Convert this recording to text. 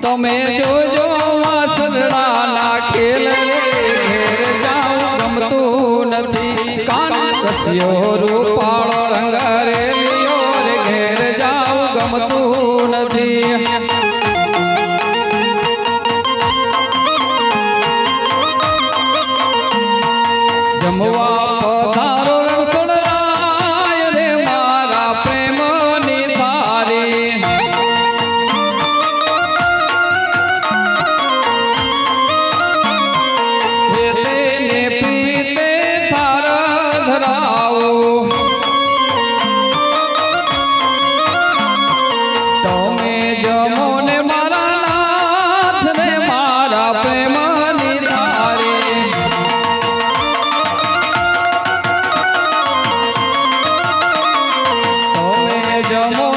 તમે જોજો વાસરડા ના ખેલ ઘેર જાઉં ગમતું નથી કાન કસ્યો રૂપાળો રંગ રેલિયો રે ઘેર જાઉં ગમતું નથી જમવા પધારો રણછોડરાય રે મારા પ્રેમની થારી ને પીતે થાર ધરાવો તમે જમો ને મારા નાથ ને મારા પ્રેમની થારી તમે જમો